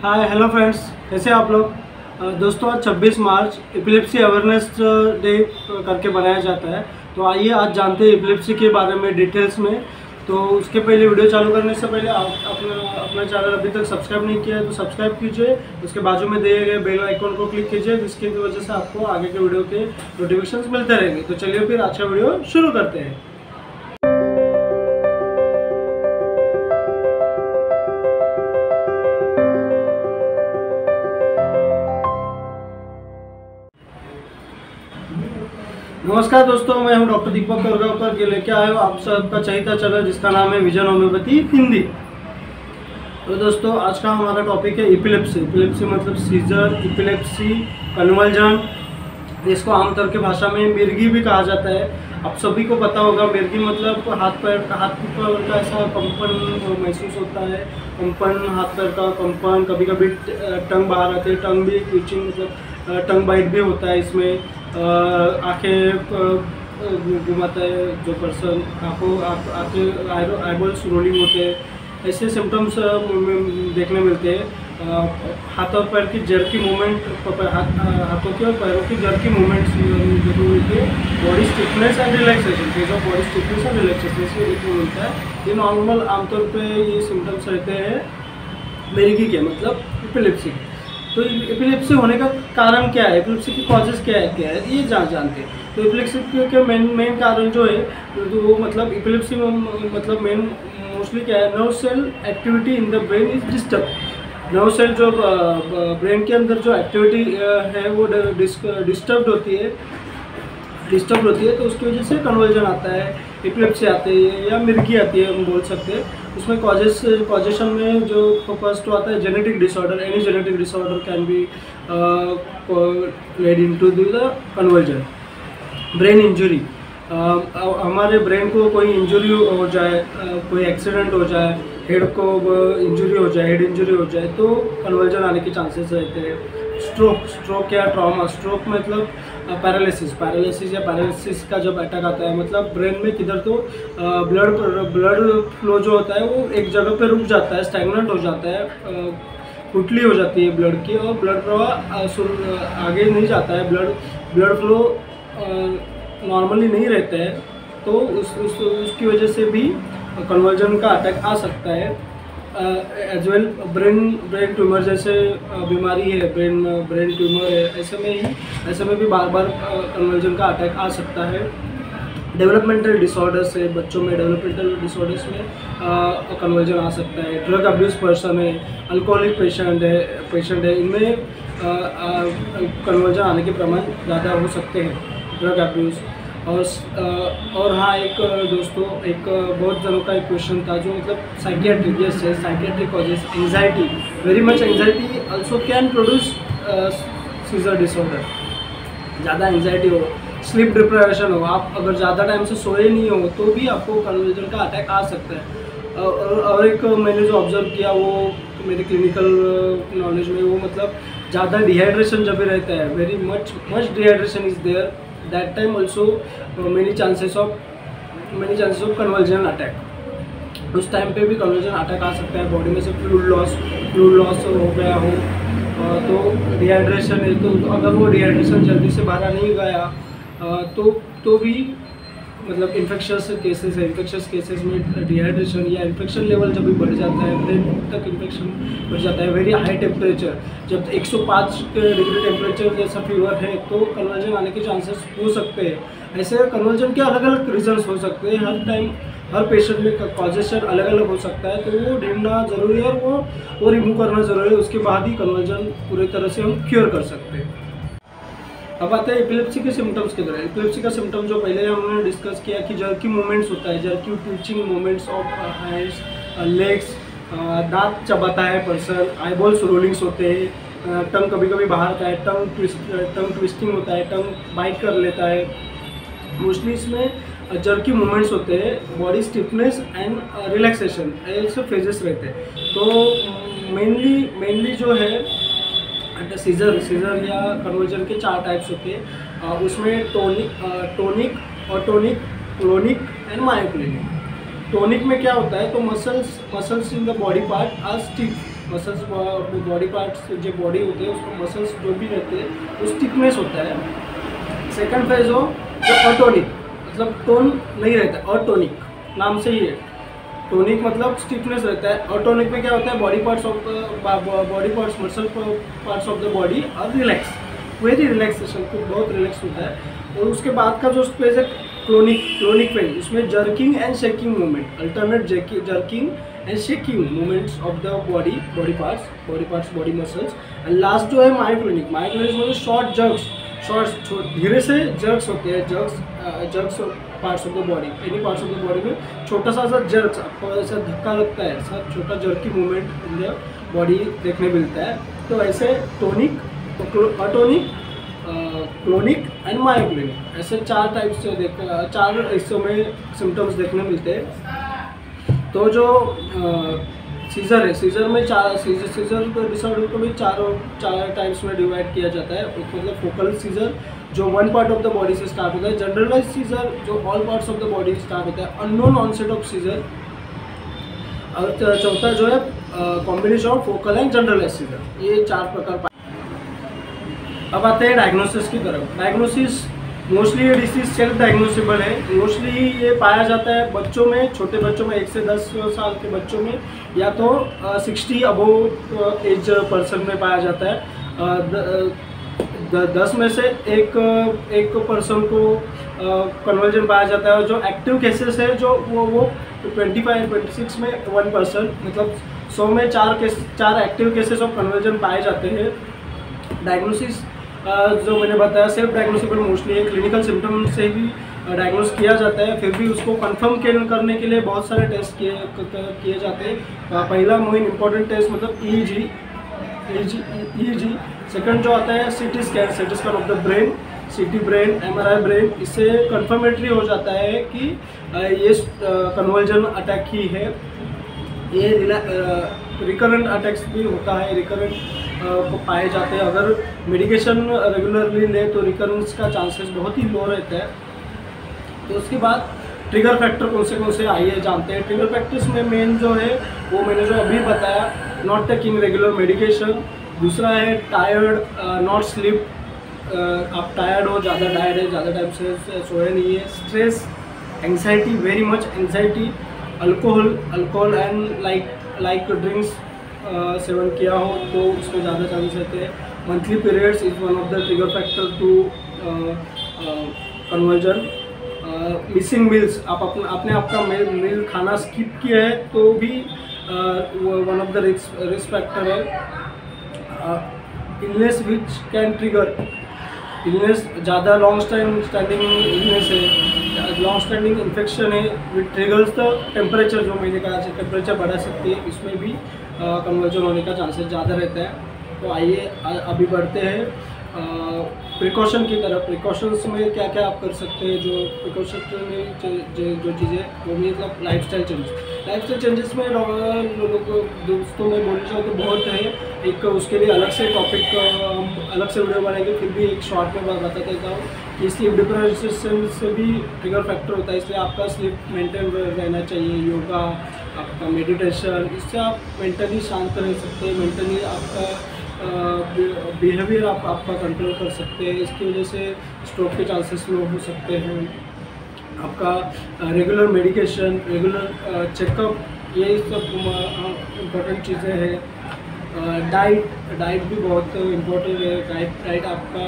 Hi hello friends, कैसे आप लोग। दोस्तों आज 26 मार्च एपिलेप्सी अवेयरनेस डे करके बनाया जाता है। तो आइए आज जानते हैं एपिलेप्सी के बारे में डिटेल्स में। तो उसके पहले वीडियो चालू करने से पहले आप अपना चैनल अभी तक सब्सक्राइब नहीं किया है तो सब्सक्राइब कीजिए। उसके बाजू में दिए गए बेल आइकन को क्लिक कीजिए, जिसकी वजह से आपको आगे के वीडियो के नोटिफिकेशंस मिलते रहेंगे। तो चलिए फिर आज का वीडियो शुरू करते हैं। नमस्कार दोस्तों, मैं हूं डॉक्टर दीपक करगावकर के लेके आए हूँ आप सबका चहीता चैनल जिसका नाम है विजन होम्योपैथी हिंदी। तो दोस्तों आज का हमारा टॉपिक है एपिलेप्सी। एपिलेप्सी मतलब सीजर, एपिलेप्सी, कन्वल्जन, जिसको आमतौर की भाषा में मिर्गी भी कहा जाता है। आप सभी को पता होगा मिर्गी मतलब हाथ पैर का ऐसा कंपन महसूस होता है, कंपन, हाथ पैर का कंपन, कभी कभी टंग बाहर आती है, टंग भी ट्विचिंग मतलब टंग बाइट भी होता है इसमें। आंखें घुमाता है जो पर्सन, आंखें आईबॉल्स रोलिंग होते हैं, ऐसे सिम्टम्स देखने मिलते हैं। हाथ और पैर की जर्की मूवमेंट, हाथों की और पैरों की जर्की मूवमेंट्स देखने मिलती है। Body stiffness and relaxation, case of body stiffness and relaxation इसमें देखने मिलता है। ये नॉर्मल आमतौर पे ये सिम्टम्स रहते हैं मिर्गी के मतलब एपिलेप्सी। तो एपिलेप्सी होने का कारण क्या है, एपिलेप्सी की कॉजेज क्या है ये जानते हैं। तो एपिलेप्सी के मेन कारण जो है तो वो मतलब एपिलेप्सी में मतलब मेन मोस्टली क्या है, nerve cell activity in the brain is disturb. Nerve cell जो ब्रेन के अंदर जो एक्टिविटी है वो डिस्टर्ब होती है, तो उसकी वजह से कन्वर्जन आता है, एपिलेप्सी आती है या मिर्गी आती है हम बोल सकते हैं। उसमें कॉजेशन में जो फर्स्ट आता है genetic disorder, any genetic disorder can be lead into the conversion. Brain injury, हमारे ब्रेन को कोई इंजरी हो जाए, कोई एक्सीडेंट हो जाए, हेड को इंजरी हो जाए, हेड इंजरी हो जाए तो कन्वर्जन आने के चांसेस रहते हैं। स्ट्रोक या ट्रॉमा, स्ट्रोक मतलब पैरालिसिस या पैरालिसिस का जब अटैक आता है मतलब ब्रेन में किधर तो ब्लड फ्लो जो होता है वो एक जगह पे रुक जाता है, स्टैग्नेंट हो जाता है, कुटली हो जाती है ब्लड की और ब्लड प्रवाह आगे नहीं जाता है, ब्लड फ्लो नॉर्मली नहीं रहता है। तो उसकी वजह से भी कन्वर्जन का अटैक आ सकता है। एज वेल ब्रेन ट्यूमर जैसे बीमारी है, ब्रेन ट्यूमर है, ऐसे में भी बार बार कन्वर्जन का अटैक आ सकता है। डेवलपमेंटल डिसऑर्डर्स है, बच्चों में डेवलपमेंटल डिसऑर्डर्स में कन्वर्जन आ सकता है। ड्रग अब्यूज़ पर्सन है, अल्कोहलिक पेशेंट है, इनमें कन्वर्जन आने के प्रमाण ज़्यादा हो सकते हैं, ड्रग अब्यूज़। और हाँ, एक दोस्तों एक बहुत जनों का एक क्वेश्चन था जो मतलब psychiatric, yes psychiatric causes, anxiety, very much anxiety also can produce scissor disorder. ज़्यादा एंजाइटी हो, स्लीप डिप्राइवेशन हो, आप अगर ज़्यादा टाइम से सोए नहीं हो तो भी आपको कन्वर्जन का अटैक आ सकता है। और एक मैंने जो ऑब्जर्व किया वो मेरे क्लिनिकल नॉलेज में, वो मतलब ज़्यादा डिहाइड्रेशन जब भी रहता है, very much dehydration is there, that time also many chances of convulsion attack. उस टाइम पे भी कन्वर्जन अटैक आ सकता है। बॉडी में से फ्लूइड लॉस हो गया हो तो डिहाइड्रेशन है, तो अगर वो डिहाइड्रेशन जल्दी से बाहर नहीं गया तो भी मतलब इन्फेक्शस केसेस में डिहाइड्रेशन या इन्फेक्शन लेवल जब भी बढ़ जाता है, ब्रेन तक इन्फेक्शन बढ़ जाता है, वेरी हाई टेम्परेचर, जब 105 डिग्री टेम्परेचर जैसा फीवर है तो कन्वर्जन आने के चांसेस हो सकते हैं। ऐसे कन्वर्जन के अलग अलग रीजन्स हो सकते हैं, हर पेशेंट में कॉजेशन अलग अलग हो सकता है, तो वो ढूंढना ज़रूरी है और वो रिमूव करना ज़रूरी है। उसके बाद ही कन्वर्जन पूरी तरह से हम क्योर कर सकते हैं। अब आते हैं एपिलेप्सी के सिम्टम्स की तरह। एपिलेप्सी का सिम्टम जो पहले हमने डिस्कस किया कि जर्की मूवमेंट्स होता है, jerky twitching movements of hands, legs, दांत चबाता है पर्सन, आईबॉल्स रोलिंग्स होते हैं, टंग कभी कभी बाहर आता है, टंग ट्विस्टिंग होता है, टंग बाइट कर लेता है। मोस्टली इसमें जर्की मूवमेंट्स होते हैं, बॉडी स्टिफनेस एंड रिलैक्सेशन, ऐसे फेजेस रहते हैं। तो मेनली जो है सीजर या कन्वर्जन के 4 टाइप्स होते हैं। उसमें tonic, atonic, clonic and myoclonic. Tonic में क्या होता है तो muscles in the body part are stiff, muscles body parts जो बॉडी होते हैं उसको मसल्स जो भी रहते हैं वो स्टिफनेस होता है। सेकंड फेज हो जो अटोनिक, मतलब टोन नहीं रहता, अटोनिक नाम से ही है, टोनिक मतलब स्टिफनेस रहता है। अटोनिक में क्या होता है, body parts muscle parts of the body और रिलैक्स, वेरी रिलैक्सेशन, बहुत रिलैक्स होता है। और उसके बाद का जो फेज है क्लोनिक फेज, उसमें jerking and shaking movement, alternate jerking and shaking movements of the body parts body muscles. And last जो है मायोक्लोनिक मतलब शॉर्ट जर्क्स, धीरे से जर्क्स होते हैं, jerks parts of the body, any parts of the body में छोटा सा जर्क्स, आपको ऐसा धक्का लगता है, ऐसा छोटा jerky movement in the body देखने मिलता है। तो ऐसे टोनिक, अटोनिक, क्लोनिक एंड मायोक्लोनिक, ऐसे 4 टाइप्स से 4 हिस्सों में सिम्टम्स देखने मिलते हैं। तो जो सीजर है, सीजर में सीजर को डिसऑर्डर को भी 4 टाइप्स में डिवाइड किया जाता है। मतलब फोकल सीजर जो 1 पार्ट ऑफ द बॉडी से स्टार्ट होता है, जनरलाइज सीजर जो all parts of the body start होता है, अननोन ऑनसेट ऑफ सीजर, और चौथा जो है combination of focal and generalize seizure. ये 4 प्रकार। अब आते हैं डायग्नोसिस की तरफ। डायग्नोसिस मोस्टली ये डिसीज सेल्फ डायग्नोसिबल है। मोस्टली ये पाया जाता है बच्चों में, छोटे बच्चों में, 1 से 10 साल के बच्चों में, या तो 60 अबोव एज पर्सन में पाया जाता है। 10 में से एक पर्सन को कन्वर्जन पाया जाता है। जो एक्टिव केसेस है जो वो 25-26 में 1 पर्सन, मतलब 100 में 4 एक्टिव केसेस ऑफ कन्वर्जन पाए जाते हैं। डायग्नोसिस जो मैंने बताया सेल्फ डायग्नोसिबल मोस्टली है, क्लिनिकल सिम्टम से भी डायग्नोस किया जाता है। फिर भी उसको कंफर्म करने के लिए बहुत सारे टेस्ट किए जाते हैं। पहला मेन इंपॉर्टेंट टेस्ट मतलब EEG। सेकंड जो आता है CT scan of the brain, CT brain, MRI brain. इससे कंफर्मेटरी हो जाता है कि ये कन्वर्जन अटैक ही है। ये रिकरेंट अटैक्स भी होता है, रिकरेंट पाए जाते हैं। अगर मेडिकेशन रेगुलरली ले तो रिकरेंस का चांसेस बहुत ही लो रहता है। तो उसके बाद ट्रिगर फैक्टर कौन से आइए जानते हैं। ट्रिगर फैक्टर्स में मेन जो है वो मैंने जो अभी बताया, नॉट टेकिंग रेगुलर मेडिकेशन। दूसरा है टायर्ड, नॉट स्लीप, आप टायर्ड हो, ज़्यादा टायर्ड है, ज़्यादा टाइम से सोए नहीं है। Stress, anxiety, very much anxiety. Alcohol and like drinks सेवन किया हो तो उसमें ज़्यादा चांसेस रहते हैं। Monthly periods is one of the trigger factor to conversion. Missing meals, आपने आपका मील खाना स्किप किया है तो भी one of the risk factor है। Illness which can trigger, illness ज़्यादा लॉन्ग स्टैंडिंग इलनेस है, लॉन्ग स्टैंडिंग इन्फेक्शन है विच ट्रिगर्स द टेम्परेचर, जो मैंने कहा टेम्परेचर बढ़ा सकती है, इसमें भी कन्वर्जन होने का चांसेस ज़्यादा रहता है। तो आइए अभी बढ़ते हैं प्रिकॉशन की तरफ। प्रिकॉशंस में क्या क्या आप कर सकते हैं। जो प्रिकॉशन में जो चीज़ें वो भी मतलब लाइफस्टाइल चेंजेस में दोस्तों में बोलना चाहूँ तो बहुत है। एक उसके लिए अलग से टॉपिक अलग से वीडियो बनाएंगे, फिर भी एक शॉर्ट में बता देता हूँ कि स्लीप डिप्राइवेशन से भी ट्रिगर फैक्टर होता है, इसलिए आपका स्लीप मेंटेन रहना चाहिए। योगा, आपका मेडिटेशन, इससे आप मेंटली शांत रह सकते हैं, मेंटली आपका बिहेवियर आपका कंट्रोल कर सकते हैं। इसकी वजह से स्ट्रोक के चांसेस लो हो सकते हैं। आपका रेगुलर मेडिकेशन, रेगुलर चेकअप, ये सब इम्पोर्टेंट चीज़ें हैं। डाइट भी बहुत इम्पोर्टेंट है। डाइट आपका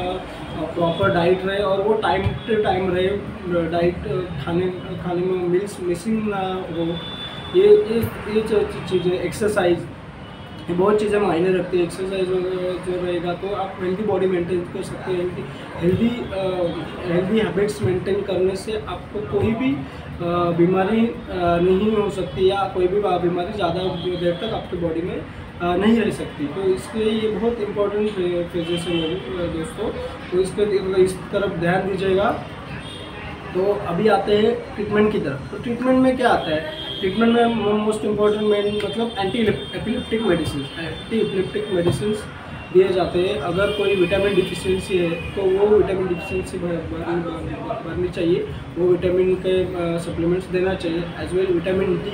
प्रॉपर डाइट रहे और वो टाइम टू टाइम रहे। डाइट खाने में मील्स मिसिंग ना हो। ये चीज़ें, एक्सरसाइज, ये बहुत चीज़ें मायने रखती है। एक्सरसाइज जो रहेगा तो आप हेल्दी बॉडी मेंटेन कर सकते हैं। हेल्दी हैबिट्स मेंटेन करने से आपको कोई भी बीमारी नहीं हो सकती, या कोई भी बीमारी ज़्यादा देर तक आपकी बॉडी में नहीं रह सकती। तो इसलिए ये बहुत इंपॉर्टेंट फेजेस है मेरे दोस्तों, तो इस तरफ ध्यान दीजिएगा। तो अभी आते हैं ट्रीटमेंट की तरफ। तो ट्रीटमेंट में क्या आता है। ट्रीटमेंट में मोस्ट इम्पॉर्टेंट मेन मतलब एंटी एपिलेप्टिक मेडिसिन दिए जाते हैं। अगर कोई विटामिन डिफिशियंसी है तो वो विटामिन डिफिशियंसी भरनी चाहिए, वो विटामिन के सप्लीमेंट्स देना चाहिए। As well vitamin D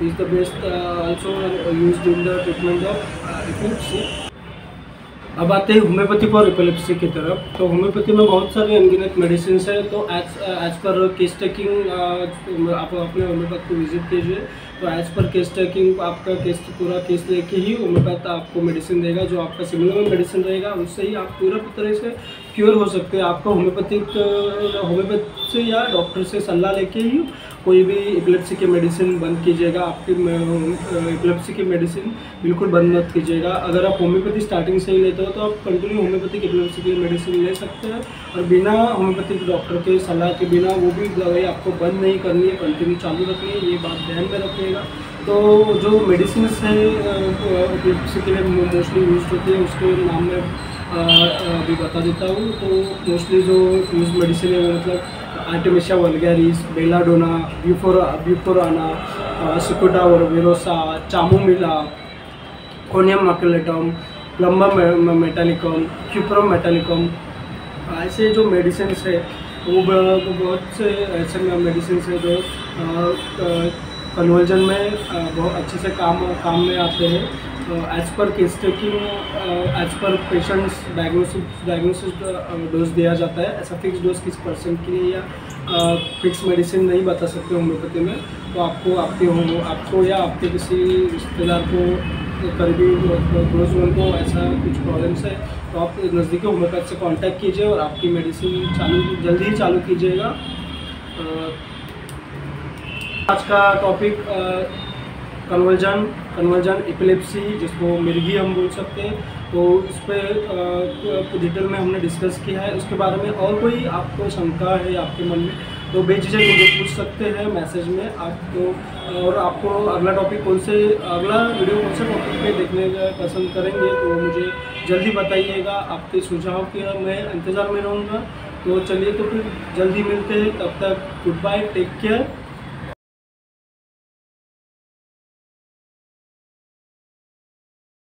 is the best also used in the treatment of epilepsy. अब आते हैं होम्योपैथिक और एपिलेप्सी की तरफ। तो होम्योपैथी में बहुत सारी अनगिनत मेडिसिन है। तो एज पर केस टेकिंग आप अपने होम्योपैथ को विजिट कीजिए। तो एज पर केस टेकिंग आपका पूरा केस लेके ही होम्योपैथ आपको मेडिसिन देगा। जो आपका सिमिलर मेडिसिन रहेगा उससे ही आप पूरा तरह से क्योर हो सकते हैं। आपको होम्योपैथ से या डॉक्टर से सलाह लेके ही कोई भी एपिलेप्सी की मेडिसिन बंद कीजिएगा। आपकी एपिलेप्सी की मेडिसिन बिल्कुल बंद मत कीजिएगा। अगर आप होम्योपैथी स्टार्टिंग से ही लेते हो तो आप कंटिन्यू होम्योपैथिक एपिलेप्सी की मेडिसिन ले सकते हैं, और बिना होम्योपैथिक डॉक्टर के सलाह के बिना वो भी दवाई आपको बंद नहीं करनी है, कंटिन्यू चालू रखनी है। ये बात ध्यान में रखिएगा। तो जो मेडिसिन है एपिलेप्सी के लिए मोस्टली यूज होती है उसके नाम में अभी बता देता हूँ। तो मोस्टली जो यूज मेडिसिन है वो मतलब artemisia vulgaris, belladonna, bufo rana, cicuta virosa, chamomilla, conium maculatum, plumbum metallicum, cuprum metallicum, ऐसे जो मेडिसिन है वो बहुत से ऐसे मेडिसिन है जो कन्वर्जन में बहुत अच्छे से काम में आते हैं। As per case taking as per patients diagnosis dose दिया जाता है। ऐसा फिक्स डोज किस पर्सन के लिए या फिक्स मेडिसिन नहीं बता सकते होम्योपैथी में। तो आपको या आपके किसी रिश्तेदार को करीबी क्लोज वन को ऐसा कुछ प्रॉब्लम्स है तो आप नज़दीकी होम्योपैथ से कांटेक्ट कीजिए और आपकी मेडिसिन जल्दी ही चालू कीजिएगा। आज का टॉपिक कन्वर्जन एपिलेप्सी, जिसको मिर्गी हम बोल सकते हैं। तो इस पर डिटेल में हमने डिस्कस किया है। उसके बारे में और कोई आपको शंका है आपके मन में तो बेझिझक मुझे पूछ सकते हैं मैसेज में आपको। और आपको अगला टॉपिक अगला वीडियो कौन से टॉपिक पे देखने का पसंद करेंगे तो मुझे जल्दी बताइएगा। आपके सुझाव के मैं इंतज़ार में रहूँगा। तो चलिए, तो फिर जल्दी मिलते हैं। तब तक गुड बाय, टेक केयर।